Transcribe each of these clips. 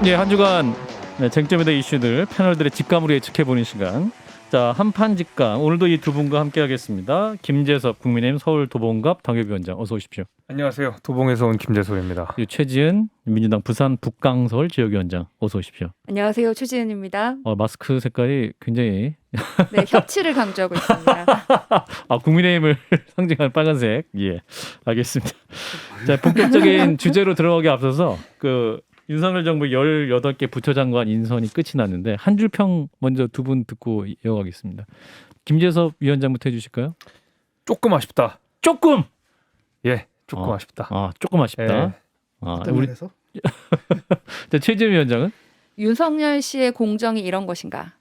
네, 한 주간 쟁점에 대한 이슈들 패널들의 직감으로 예측해보는 시간. 자, 한판 직감. 오늘도 이 두 분과 함께하겠습니다. 김재섭 국민의힘 서울도봉갑 당협위원장 어서 오십시오. 안녕하세요. 도봉에서 온 김재소입니다. 그리고 최지은 민주당 부산 북강서울 지역위원장 어서 오십시오. 안녕하세요. 최지은입니다. 마스크 색깔이 굉장히 네, 협치를 강조하고 있습니다. 국민의힘을 상징하는 빨간색. 예, 알겠습니다. 자, 본격적인 주제로 들어가기 앞서서 윤석열 정부 18개 부처장관 인선이 끝이 났는데 한 줄 평 먼저 두 분 듣고 이어가겠습니다. 김재섭 위원장부터 해주실까요? 조금 아쉽다. 조금. 예, 조금 아쉽다. 조금 아쉽다. 예. 우리 자, 최지은 위원장은 윤석열 씨의 공정이 이런 것인가?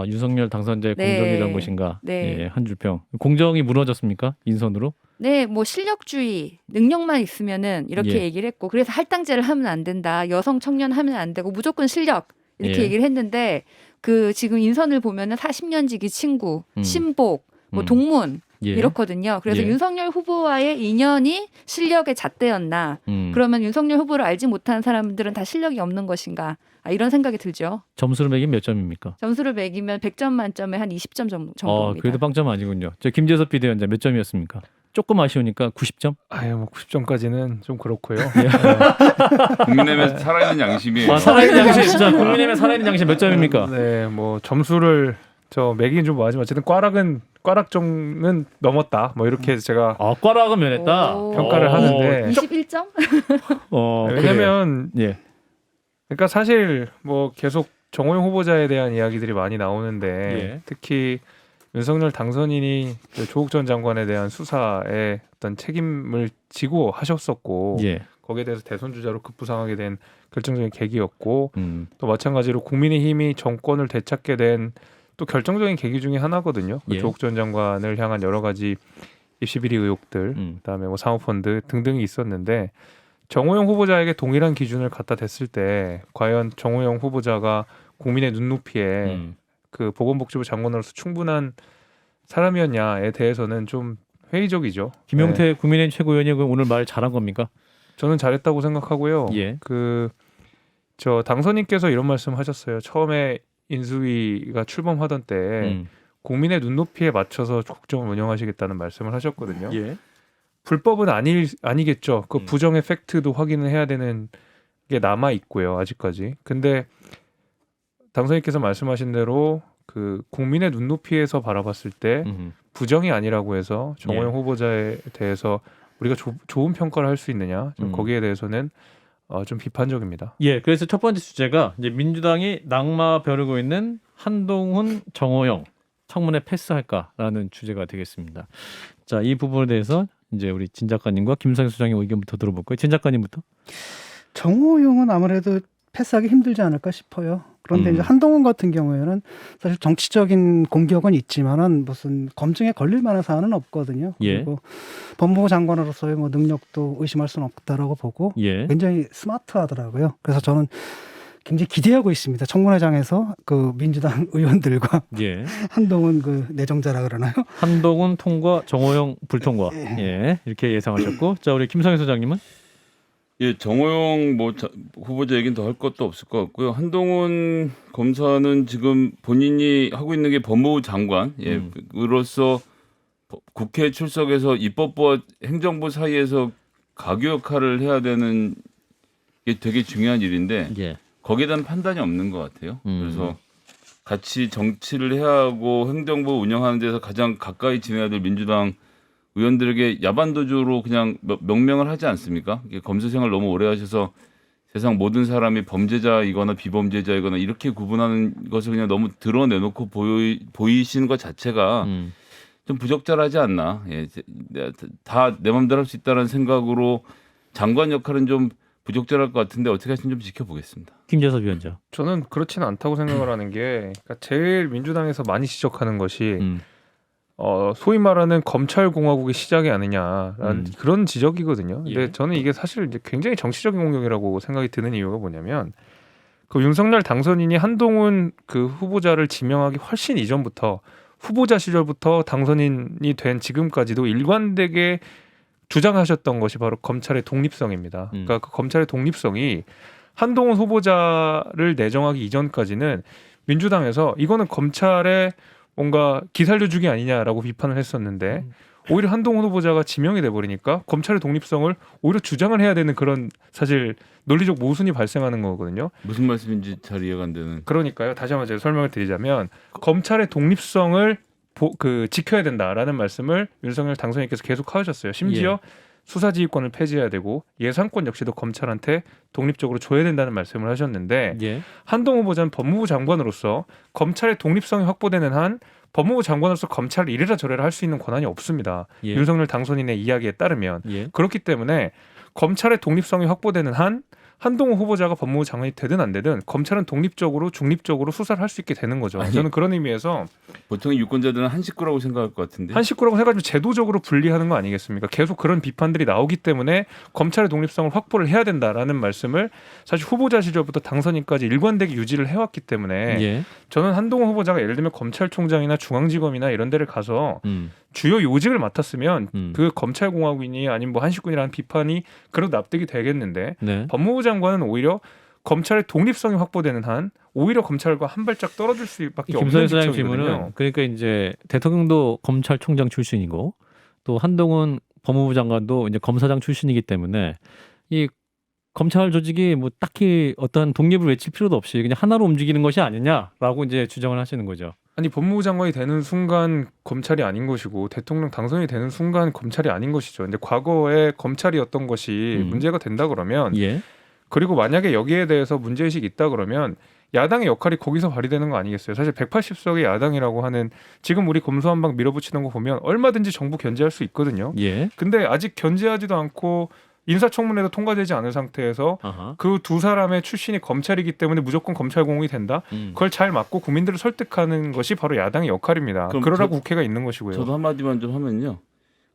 윤석열 당선자의 네. 공정이 이런 것인가? 네. 예, 한 줄 평. 공정이 무너졌습니까? 인선으로? 네, 뭐 실력주의, 능력만 있으면은 이렇게 예. 얘기를 했고, 그래서 할당제를 하면 안 된다, 여성 청년 하면 안 되고 무조건 실력 이렇게 예. 얘기를 했는데 지금 인선을 보면은 40년지기 친구, 신복, 뭐 음. 동문 예. 이렇거든요. 그래서 예. 윤석열 후보와의 인연이 실력의 잣대였나? 그러면 윤석열 후보를 알지 못하는 사람들은 다 실력이 없는 것인가? 이런 생각이 들죠. 점수를 매기면 몇 점입니까? 점수를 매기면 100점 만점에 한 20점 정도입니다. 그래도 빵점 아니군요. 저 김재섭 비대위원장 몇 점이었습니까? 조금 아쉬우니까 90점? 뭐 90점까지는 좀 그렇고요. 국민의힘에 살아있는 양심이에요. 살아있는 양심. 자, 국민의힘의 살아있는 양심 몇 점입니까? 네, 뭐 점수를 매기긴 좀 뭐하지만 어쨌든 꽈락정은 넘었다. 뭐 이렇게 제가 꽈락은 면했다. 평가를 하는데 21점? 왜냐면 예. 그러니까 사실 뭐 계속 정호영 후보자에 대한 이야기들이 많이 나오는데 예. 특히 윤석열 당선인이 조국 전 장관에 대한 수사에 어떤 책임을 지고 하셨었고 예. 거기에 대해서 대선 주자로 급부상하게 된 결정적인 계기였고 음. 또 마찬가지로 국민의힘이 정권을 되찾게 된 또 결정적인 계기 중에 하나거든요. 예. 조국 전 장관을 향한 여러 가지 입시 비리 의혹들, 그다음에 뭐 사모펀드 등등이 있었는데 정호영 후보자에게 동일한 기준을 갖다 댔을 때 과연 정호영 후보자가 국민의 눈높이에 보건복지부 장관으로서 충분한 사람이었냐에 대해서는 좀 회의적이죠. 김용태 네. 국민의힘 최고위원이 오늘 말 잘한 겁니까? 저는 잘했다고 생각하고요. 예. 저 당선인께서 이런 말씀하셨어요. 처음에 인수위가 출범하던 때 국민의 눈높이에 맞춰서 국정을 운영하시겠다는 말씀을 하셨거든요. 예. 불법은 아니겠죠. 그 부정의 팩트도 확인을 해야 되는 게 남아 있고요. 아직까지. 근데 당선인께서 말씀하신 대로 국민의 눈높이에서 바라봤을 때 부정이 아니라고 해서 정호영 후보자에 대해서 우리가 좋은 평가를 할 수 있느냐? 좀 거기에 대해서는 좀 비판적입니다. 예, 그래서 첫 번째 주제가 이제 민주당이 낙마 벼르고 있는 한동훈, 정호영 청문회 패스할까라는 주제가 되겠습니다. 자, 이 부분에 대해서 이제 우리 진 작가님과 김상희 소장의 의견부터 들어볼까요? 진 작가님부터. 정호용은 아무래도 패스하기 힘들지 않을까 싶어요. 그런데 이제 한동훈 같은 경우에는 사실 정치적인 공격은 있지만은 무슨 검증에 걸릴 만한 사안은 없거든요. 예. 그리고 법무부 장관으로서의 뭐 능력도 의심할 수는 없다라고 보고 예. 굉장히 스마트하더라고요. 그래서 저는 굉장히 기대하고 있습니다. 청문회장에서 민주당 의원들과 예. 한동훈 내정자라 그러나요? 한동훈 통과, 정호영 불통과. 예, 이렇게 예상하셨고, 자, 우리 김상희 소장님은? 예, 정호영 후보자 얘기는 더 할 것도 없을 것 같고요. 한동훈 검사는 지금 본인이 하고 있는 게 법무부 장관, 으로서 국회 출석해서 입법부와 행정부 사이에서 가교 역할을 해야 되는 게 되게 중요한 일인데 예. 거기에 대한 판단이 없는 것 같아요. 그래서 같이 정치를 해야 하고 행정부 운영하는 데서 가장 가까이 지내야 될 민주당 의원들에게 야반도주로 그냥 명명을 하지 않습니까? 검사 생활 너무 오래 하셔서 세상 모든 사람이 범죄자이거나 비범죄자이거나 이렇게 구분하는 것을 그냥 너무 드러내놓고 보이시는 것 자체가 좀 부적절하지 않나. 예, 다 내 맘대로 할 수 있다는 생각으로 장관 역할은 좀 부적절할 것 같은데 어떻게 하시는지 좀 지켜보겠습니다. 김재섭 위원장. 저는 그렇지는 않다고 생각을 하는 게 제일 민주당에서 많이 지적하는 것이 소위 말하는 검찰공화국의 시작이 아니냐라는 그런 지적이거든요. 근데 예. 저는 이게 사실 이제 굉장히 정치적인 공격이라고 생각이 드는 이유가 뭐냐면 윤석열 당선인이 한동훈 후보자를 지명하기 훨씬 이전부터 후보자 시절부터 당선인이 된 지금까지도 일관되게 주장하셨던 것이 바로 검찰의 독립성입니다. 그러니까 검찰의 독립성이 한동훈 후보자를 내정하기 이전까지는 민주당에서 이거는 검찰의 뭔가 기살려주기 아니냐라고 비판을 했었는데 오히려 한동훈 후보자가 지명이 돼버리니까 검찰의 독립성을 오히려 주장을 해야 되는 그런 사실 논리적 모순이 발생하는 거거든요. 무슨 말씀인지 잘 이해가 안 되는. 그러니까요. 다시 한번 제가 설명을 드리자면 검찰의 독립성을 지켜야 된다라는 말씀을 윤석열 당선인께서 계속 하셨어요. 심지어 수사지휘권을 폐지해야 되고 예산권 역시도 검찰한테 독립적으로 줘야 된다는 말씀을 하셨는데 예. 한동훈 후보자는 법무부 장관으로서 검찰의 독립성이 확보되는 한 법무부 장관으로서 검찰을 이래라 저래라 할 수 있는 권한이 없습니다. 예. 윤석열 당선인의 이야기에 따르면 예. 그렇기 때문에 검찰의 독립성이 확보되는 한 한동훈 후보자가 법무부 장관이 되든 안 되든 검찰은 독립적으로 중립적으로 수사를 할 수 있게 되는 거죠. 아니, 저는 그런 의미에서 보통 유권자들은 한 식구라고 생각할 것 같은데. 한 식구라고 해가지고 제도적으로 분리하는 거 아니겠습니까? 계속 그런 비판들이 나오기 때문에 검찰의 독립성을 확보를 해야 된다라는 말씀을 사실 후보자 시절부터 당선인까지 일관되게 유지를 해왔기 때문에 예. 저는 한동훈 후보자가 예를 들면 검찰총장이나 중앙지검이나 이런 데를 가서 음. 주요 요직을 맡았으면 음. 그 검찰공화국이니 아니면 뭐 한식군이라는 비판이 그래도 납득이 되겠는데 네. 법무부 장관은 오히려 검찰의 독립성이 확보되는 한 오히려 검찰과 한 발짝 떨어질 수밖에 없는 김선희 소장님 직책이거든요. 질문은 그러니까 이제 대통령도 검찰총장 출신이고 또 한동훈 법무부 장관도 이제 검사장 출신이기 때문에 이 검찰 조직이 뭐 딱히 어떤 독립을 외칠 필요도 없이 그냥 하나로 움직이는 것이 아니냐라고 이제 주장을 하시는 거죠. 아니 법무부 장관이 되는 순간 검찰이 아닌 것이고 대통령 당선이 되는 순간 검찰이 아닌 것이죠. 근데 과거에 검찰이었던 것이 문제가 된다 그러면 예. 그리고 만약에 여기에 대해서 문제의식이 있다 그러면 야당의 역할이 거기서 발휘되는 거 아니겠어요. 사실 180석의 야당이라고 하는 지금 우리 검수한방 밀어붙이는 거 보면 얼마든지 정부 견제할 수 있거든요. 예. 근데 아직 견제하지도 않고 인사청문회도 통과되지 않은 상태에서 아하. 그 두 사람의 출신이 검찰이기 때문에 무조건 검찰 공공이 된다. 그걸 잘 막고 국민들을 설득하는 것이 바로 야당의 역할입니다. 그럼 그러라고 국회가 있는 것이고요. 저도 한마디만 좀 하면요.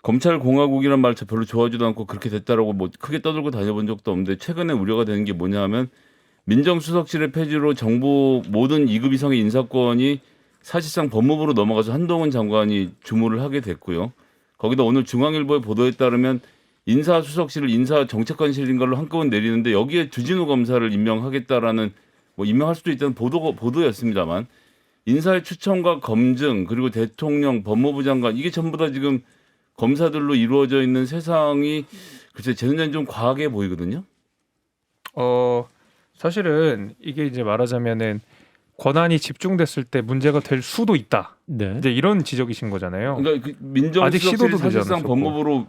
검찰 공화국이란 말 별로 좋아하지도 않고 그렇게 됐다라고 뭐 크게 떠들고 다녀본 적도 없는데 최근에 우려가 되는 게 뭐냐하면 민정수석실의 폐지로 정부 모든 2급 이상의 인사권이 사실상 법무부로 넘어가서 한동훈 장관이 주무를 하게 됐고요. 거기다 오늘 중앙일보의 보도에 따르면 인사수석실을 인사정책관실인 걸로 한꺼번에 내리는데 여기에 주진우 검사를 임명하겠다라는 뭐 임명할 수도 있다는 보도였습니다만 인사의 추천과 검증 그리고 대통령 법무부 장관 이게 전부 다 지금 검사들로 이루어져 있는 세상이 글쎄 제 눈에는 좀 과하게 보이거든요. 사실은 이게 이제 말하자면은 권한이 집중됐을 때 문제가 될 수도 있다. 네. 이제 이런 지적이신 거잖아요. 그러니까 그 아직 민정수석실이 시도도 되지 사실상 않았었고. 법무부로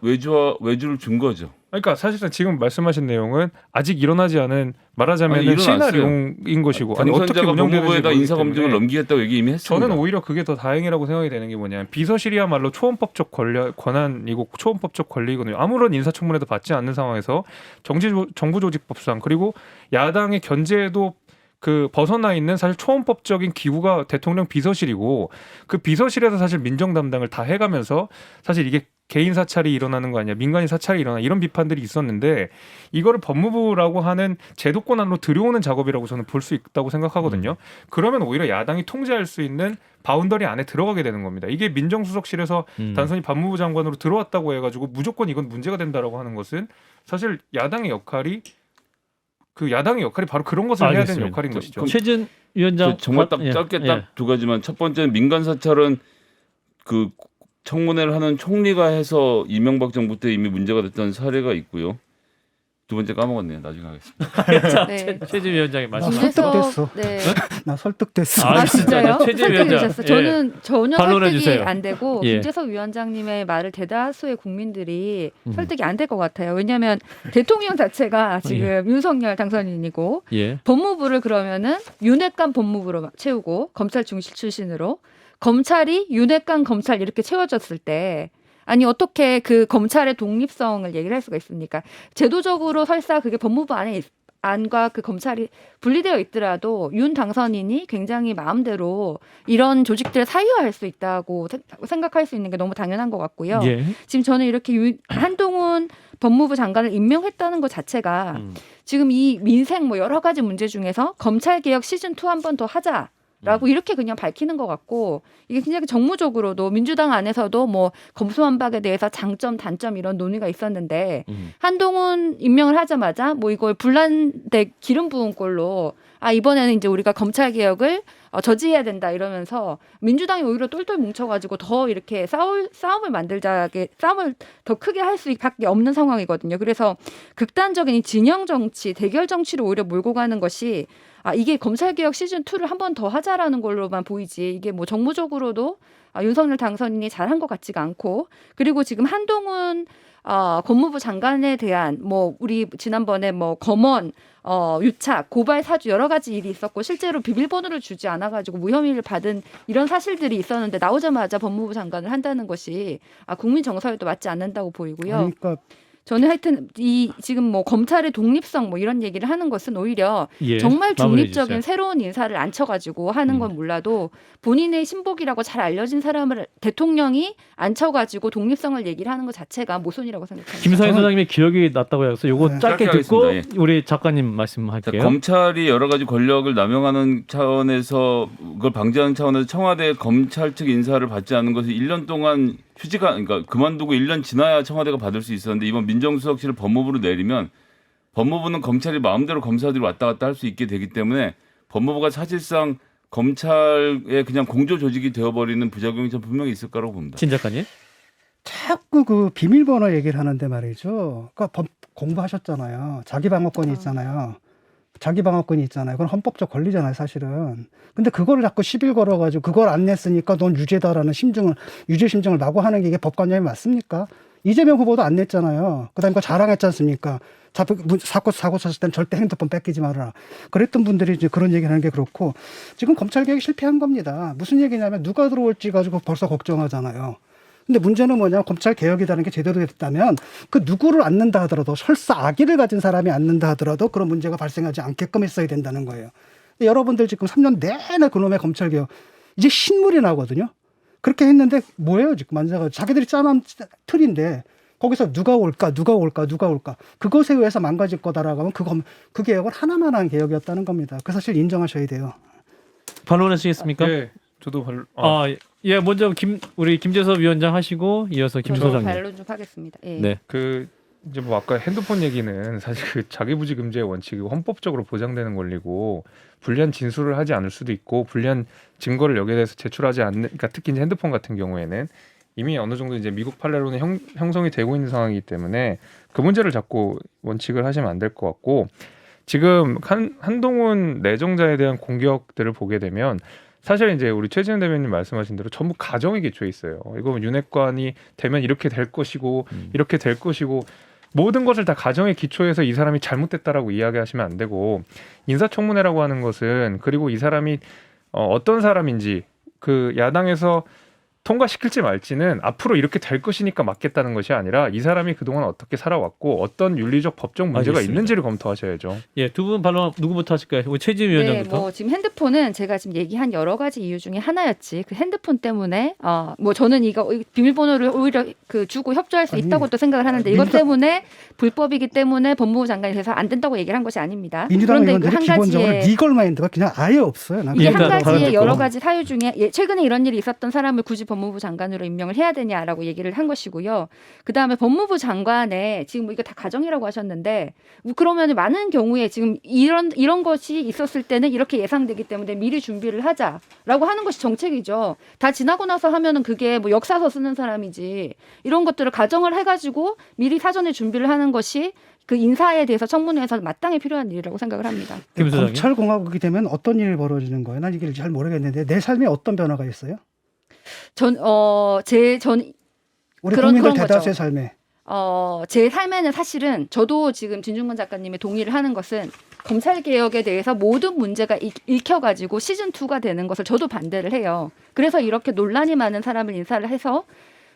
외주를 준 거죠. 그러니까 사실상 지금 말씀하신 내용은 아직 일어나지 않은 아니, 말하자면 일어났어요. 시나리오인 것이고 아니 어떻게 당선자가 운영되는지 법무부에다 모르기 인사검증을 때문에 넘기겠다고 얘기 이미 했습니다. 저는 오히려 그게 더 다행이라고 생각이 되는 게 뭐냐면 비서실이야말로 초원법적 권한이고 초원법적 권리거든요. 아무런 인사청문회도 받지 않는 상황에서 정부조직법상 그리고 야당의 견제에도 그 벗어나 있는 사실 초원법적인 기구가 대통령 비서실이고 그 비서실에서 사실 민정 담당을 다 해가면서 사실 이게 개인 사찰이 일어나는 거 아니야 민간인 사찰이 일어나 이런 비판들이 있었는데 이거를 법무부라고 하는 제도권 안으로 들여오는 작업이라고 저는 볼 수 있다고 생각하거든요. 그러면 오히려 야당이 통제할 수 있는 바운더리 안에 들어가게 되는 겁니다. 이게 민정수석실에서 단순히 법무부 장관으로 들어왔다고 해가지고 무조건 이건 문제가 된다라고 하는 것은 사실 야당의 역할이 바로 그런 것을 해야 되는 역할인 것이죠. 최진 위원장 정말 딱 예. 짧게 예. 딱 두 가지만 첫 번째는 민간 사찰은 그 청문회를 하는 총리가 해서 이명박 정부 때 이미 문제가 됐던 사례가 있고요. 두 번째 까먹었네요. 나중에 하겠습니다. 자, 네. 최진 위원장이 말씀. 설득됐어. 네. 나 설득됐어. 아, 진짜요? 최진 위원장. 설득되셨어요. 저는 전혀 반론해 설득이 주세요. 안 되고 예. 김재석 위원장님의 말을 대다수의 국민들이 설득이 안 될 것 같아요. 왜냐하면 대통령 자체가 지금 윤석열 당선인이고 예. 법무부를 그러면은 윤핵관 법무부로 채우고 검찰 중실 출신으로 검찰이 윤핵관 검찰 이렇게 채워졌을 때 아니 어떻게 그 검찰의 독립성을 얘기를 할 수가 있습니까? 제도적으로 설사 그게 법무부 안과 그 검찰이 분리되어 있더라도 윤 당선인이 굉장히 마음대로 이런 조직들을 사유화할 수 있다고 생각할 수 있는 게 너무 당연한 것 같고요. 예. 지금 저는 이렇게 한동훈 법무부 장관을 임명했다는 것 자체가 지금 이 민생 뭐 여러 가지 문제 중에서 검찰개혁 시즌2 한 번 더 하자. 라고 이렇게 그냥 밝히는 것 같고 이게 굉장히 정무적으로도 민주당 안에서도 뭐 검수완박에 대해서 장점 단점 이런 논의가 있었는데 한동훈 임명을 하자마자 뭐 이걸 분란대 기름 부은 꼴로 이번에는 이제 우리가 검찰 개혁을 저지해야 된다 이러면서 민주당이 오히려 똘똘 뭉쳐가지고 더 이렇게 싸움을 만들자게 싸움을 더 크게 할 수밖에 없는 상황이거든요. 그래서 극단적인 이 진영 정치, 대결 정치로 오히려 몰고 가는 것이 이게 검찰개혁 시즌2를 한 번 더 하자라는 걸로만 보이지 이게 뭐 정무적으로도 윤석열 당선인이 잘한 것 같지가 않고 그리고 지금 한동훈 법무부 장관에 대한 뭐 우리 지난번에 뭐 검언 유착, 고발 사주 여러 가지 일이 있었고 실제로 비밀번호를 주지 않아가지고 무혐의를 받은 이런 사실들이 있었는데 나오자마자 법무부 장관을 한다는 것이 국민 정서에도 맞지 않는다고 보이고요. 그러니까 저는 하여튼 이 지금 뭐 검찰의 독립성 뭐 이런 얘기를 하는 것은 오히려 예, 정말 마무리해 중립적인 주세요. 새로운 인사를 앉혀가지고 하는 건 몰라도 본인의 신복이라고 잘 알려진 사람을 대통령이 앉혀가지고 독립성을 얘기를 하는 것 자체가 모순이라고 생각합니다. 김성현 저는- 소장님의 기억이 났다고 해서 요거 네. 짧게 짧게 듣고 하겠습니다. 우리 작가님 자, 말씀할게요. 검찰이 여러 가지 권력을 남용하는 차원에서 그걸 방지하는 차원에서 청와대 검찰 측 인사를 받지 않는 것이 1년 동안 휴지가 그러니까 그만두고 1년 지나야 청와대가 받을 수 있었는데 이번 민정수석실을 법무부로 내리면 법무부는 검찰이 마음대로 검사들이 왔다 갔다 할 수 있게 되기 때문에 법무부가 사실상 검찰의 그냥 공조 조직이 되어버리는 부작용이 좀 분명히 있을 거라고 봅니다. 진 작가님. 자꾸 그 비밀번호 얘기를 하는데 말이죠. 그러니까 법 공부하셨잖아요. 자기 방어권이 있잖아요. 자기 방어권이 있잖아요. 그건 헌법적 권리잖아요, 사실은. 근데 그거를 자꾸 시비를 걸어가지고 그걸 안 냈으니까 넌 유죄다라는 유죄 심증을 마구 하는 게 이게 법관념이 맞습니까? 이재명 후보도 안 냈잖아요. 그다음에 그거 자랑했지 않습니까? 사고 쳤을 때는 절대 핸드폰 뺏기지 말아라. 그랬던 분들이 이제 그런 얘기를 하는 게 그렇고 지금 검찰 개혁이 실패한 겁니다. 무슨 얘기냐면 누가 들어올지 가지고 벌써 걱정하잖아요. 근데 문제는 뭐냐면 검찰 개혁이라는 게 제대로 됐다면 그 누구를 앉는다 하더라도 설사 악의를 가진 사람이 앉는다 하더라도 그런 문제가 발생하지 않게끔 했어야 된다는 거예요. 근데 여러분들 지금 3년 내내 그놈의 검찰 개혁 이제 신물이 나거든요. 그렇게 했는데 뭐예요 지금 앉아가지고 자기들이 짜놓은 틀인데 거기서 누가 올까 그것에 의해서 망가질 거다라고 하면 그 개혁은 하나만한 개혁이었다는 겁니다. 그 사실 인정하셔야 돼요. 반론하시겠습니까? 네, 저도 예, 먼저 우리 김재섭 위원장 하시고 이어서 김 저도 소장님. 반론 좀 하겠습니다. 예. 네. 그 이제 뭐 아까 핸드폰 얘기는 사실 그 자기부지 금지의 원칙이 헌법적으로 보장되는 권리고 불리한 진술을 하지 않을 수도 있고 불리한 증거를 여기에 대해서 제출하지 않는 그러니까 특히 이제 핸드폰 같은 경우에는 이미 어느 정도 이제 미국 판례로는 형성이 되고 있는 상황이기 때문에 그 문제를 자꾸 원칙을 하시면 안 될 것 같고 지금 한동훈 내정자에 대한 공격들을 보게 되면 사실 이제 우리 최지은 대변인 말씀하신 대로 전부 가정에 기초해 있어요. 이거 윤핵관이 되면 이렇게 될 것이고 이렇게 될 것이고 모든 것을 다 가정에 기초해서 이 사람이 잘못됐다라고 이야기하시면 안 되고 인사청문회라고 하는 것은 그리고 이 사람이 어떤 사람인지 그 야당에서 통과시킬지 말지는 앞으로 이렇게 될 것이니까 맞겠다는 것이 아니라 이 사람이 그동안 어떻게 살아왔고 어떤 윤리적 법적 문제가 알겠습니다. 있는지를 검토하셔야죠. 예, 두 분 반론 누구부터 하실까요? 우리 최지은 네, 위원장부터. 뭐 지금 핸드폰은 제가 지금 얘기한 여러 가지 이유 중에 하나였지. 그 핸드폰 때문에 뭐 저는 이거 비밀번호를 오히려 그 주고 협조할 수 아니, 있다고 또 생각을 하는데 이것 때문에 불법이기 때문에 법무부 장관이 돼서 안 된다고 얘기를 한 것이 아닙니다. 민주당 그런데 의원들이 한 기본적으로 가지의 리걸 마인드가 그냥 아예 없어요. 난 이게 일단 한 다른 가지의 듣고. 여러 가지 사유 중에 최근에 이런 일이 있었던 사람을 굳이 법무부 장관으로 임명을 해야 되냐라고 얘기를 한 것이고요. 그다음에 법무부 장관에 지금 뭐 이거 다 가정이라고 하셨는데 그러면 많은 경우에 지금 이런 것이 있었을 때는 이렇게 예상되기 때문에 미리 준비를 하자라고 하는 것이 정책이죠. 다 지나고 나서 하면은 그게 뭐 역사서 쓰는 사람이지 이런 것들을 가정을 해가지고 미리 사전에 준비를 하는 것이 그 인사에 대해서 청문회에서 마땅히 필요한 일이라고 생각을 합니다. 김 소장님. 검찰공화국이 되면 어떤 일이 벌어지는 거예요? 난 이게 잘 모르겠는데 내 삶에 어떤 변화가 있어요? 전 우리 그런 국민들 거죠. 대다수의 삶에. 제 삶에는 사실은 저도 지금 진중권 작가님의 동의를 하는 것은 검찰 개혁에 대해서 모든 문제가 읽혀가지고 시즌 2가 되는 것을 저도 반대를 해요. 그래서 이렇게 논란이 많은 사람을 인사를 해서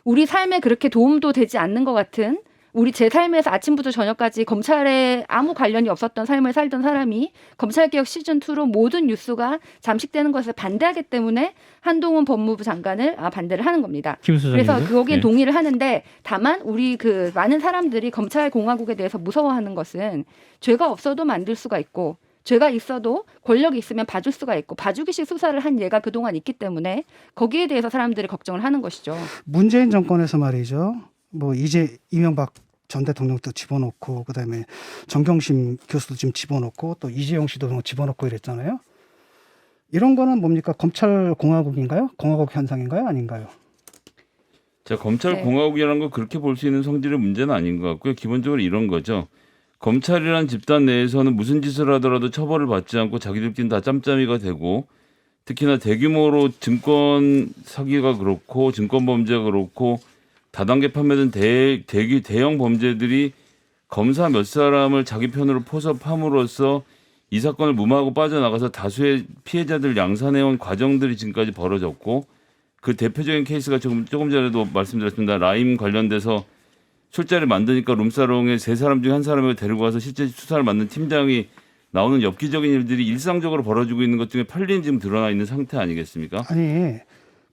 우리 삶에 그렇게 도움도 되지 않는 것 같은 우리 제 삶에서 아침부터 저녁까지 검찰에 아무 관련이 없었던 삶을 살던 사람이 검찰개혁 시즌2로 모든 뉴스가 잠식되는 것을 반대하기 때문에 한동훈 법무부 장관을 반대를 하는 겁니다. 김 소장님. 그래서 거기에 예. 동의를 하는데 다만 우리 그 많은 사람들이 검찰공화국에 대해서 무서워하는 것은 죄가 없어도 만들 수가 있고 죄가 있어도 권력이 있으면 봐줄 수가 있고 봐주기식 수사를 한 예가 그동안 있기 때문에 거기에 대해서 사람들이 걱정을 하는 것이죠. 문재인 정권에서 말이죠. 뭐 이제 이명박 전 대통령도 집어넣고 그다음에 정경심 교수도 지금 집어넣고 또 이재용 씨도 뭐 집어넣고 이랬잖아요. 이런 거는 뭡니까? 검찰 공화국인가요? 공화국 현상인가요? 아닌가요? 자, 검찰 네. 공화국이라는 거 그렇게 볼 수 있는 성질의 문제는 아닌 것 같고요. 기본적으로 이런 거죠. 검찰이란 집단 내에서는 무슨 짓을 하더라도 처벌을 받지 않고 자기들끼리 다 짬짬이가 되고 특히나 대규모로 증권 사기가 그렇고 증권 범죄가 그렇고 다단계 판매된 대형 범죄들이 검사 몇 사람을 자기 편으로 포섭함으로써 이 사건을 무마하고 빠져나가서 다수의 피해자들 양산해온 과정들이 지금까지 벌어졌고 그 대표적인 케이스가 조금 전에도 말씀드렸습니다. 라임 관련돼서 술자리를 만드니까 룸사롱에 세 사람 중에 한 사람을 데리고 가서 실제 수사를 맡는 팀장이 나오는 엽기적인 일들이 일상적으로 벌어지고 있는 것 중에 편리는 지금 드러나 있는 상태 아니겠습니까? 아니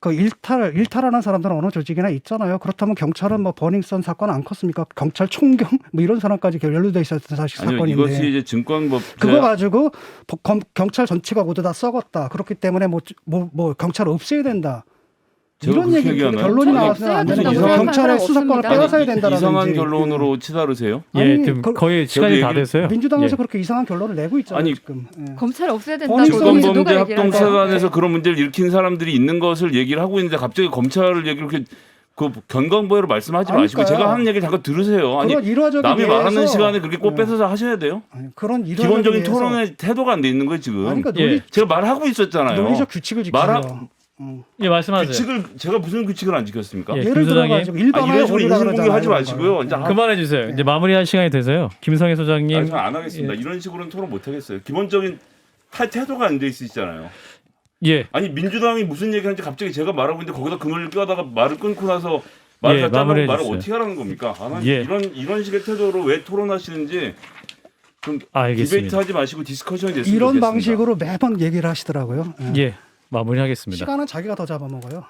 그 일탈하는 사람들은 어느 조직이나 있잖아요. 그렇다면 경찰은 뭐 버닝썬 사건 안 컸습니까? 경찰 총경 뭐 이런 사람까지 연루돼 있었던 사실 아니요, 사건인데 이것이 이제 증권법 그거 가지고 경찰 전체가 모두 다 썩었다. 그렇기 때문에 뭐 경찰 없애야 된다. 제가 이런 그렇게 얘기 얘기하나요? 결론이 경찰이 나와서는 안 없애야 되는 된다고 거죠. 생각하는 경찰의 사람 수사권을 없습니다. 빼앗아야 된다라는 이상한 결론으로 치달으세요? 예, 아니, 지금 거의 저도 시간이 다 얘기를- 됐어요. 민주당에서 예. 그렇게 이상한 결론을 내고 있잖아요. 아니, 지금. 예. 검찰 없애야 된다고 범죄 증권범죄 누가 얘기를 할까요? 합동사관에서 그런 문제를 일으킨 사람들이 있는 것을 얘기를 하고 있는데 갑자기 검찰을 얘기를 이렇게 그 견광보회로 말씀하지 마시고 아니까요. 제가 하는 얘기 잠깐 들으세요. 아니 그런 일화적인 남이 말하는 예에서- 시간에 그렇게 꽃 예. 뺏어서 하셔야 돼요. 아니, 그런 일화적인 기본적인 예에서- 토론의 태도가 안 돼 있는 거예요 지금. 아니, 그러니까 예. 제가 말하고 있었잖아요. 논리적 규칙을 말하- 지키죠. 예, 말씀하세요. 규칙을 제가 무슨 규칙을 안 지켰습니까? 예. 예를 김 소장님. 들어가지고 아, 일반화의 이런 식으로 권리라 인신공격 하지 그러잖아요, 마시고요. 이런 이제 거. 그만해 주세요. 예. 이제 마무리할 시간이 돼서요. 김성애 소장님. 아니, 저는 안 하겠습니다. 이런 식으로는 토론 못 하겠어요. 기본적인 태도가 안 돼 있으시잖아요. 예. 아니 민주당이 무슨 얘기하는지 갑자기 제가 말하고 있는데 거기다 그 논리를 껴다가 말을 끊고 나서 말을 예, 다 잘라고 마무리해 말을 주세요. 어떻게 하라는 겁니까? 예. 이런 식의 태도로 왜 토론하시는지 좀 알겠습니다. 디베이트 하지 마시고 디스커션이 됐으면 이런 좋겠습니다. 방식으로 매번 얘기를 하시더라고요. 예. 예. 마무리하겠습니다. 시간은 자기가 더 잡아먹어요.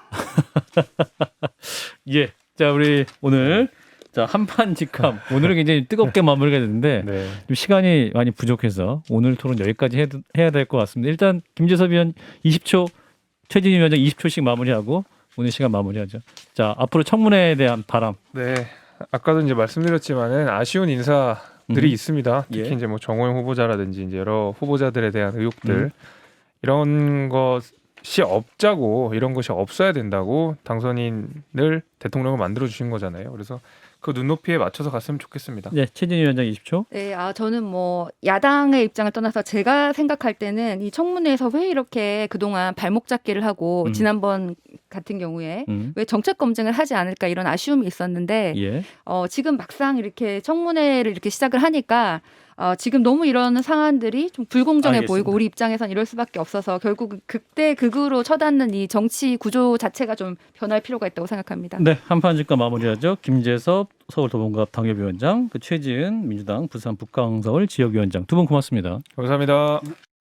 예. 자, 우리 오늘 자, 한판 직함. 오늘은 굉장히 뜨겁게 마무리가 됐는데 네. 좀 시간이 많이 부족해서 오늘 토론 여기까지 해야 될 것 같습니다. 일단 김재섭 위원 20초, 최진희 위원장 20초씩 마무리하고 오늘 시간 마무리하죠. 자, 앞으로 청문회에 대한 바람. 네. 아까도 이제 말씀드렸지만은 아쉬운 인사들이 있습니다. 특히 예. 이제 뭐 정호영 후보자라든지 이제 여러 후보자들에 대한 의혹들 이런 것이 없자고 이런 것이 없어야 된다고 당선인을 대통령을 만들어 주신 거잖아요. 그래서 그 눈높이에 맞춰서 갔으면 좋겠습니다. 네, 최진희 위원장 20초. 네, 저는 뭐 야당의 입장을 떠나서 제가 생각할 때는 이 청문회에서 왜 이렇게 그동안 발목 잡기를 하고 지난번 같은 경우에 왜 정책 검증을 하지 않을까 이런 아쉬움이 있었는데 예. 지금 막상 이렇게 청문회를 이렇게 시작을 하니까 지금 너무 이런 상황들이 좀 불공정해 알겠습니다. 보이고 우리 입장에선 이럴 수밖에 없어서 결국 극대 극으로 쳐닿는 이 정치 구조 자체가 좀 변할 필요가 있다고 생각합니다. 네, 한판 직감 마무리하죠. 김재섭 서울 도봉갑 당협위원장, 그 최지은 민주당 부산 북강서울 지역위원장 두 분 고맙습니다. 감사합니다.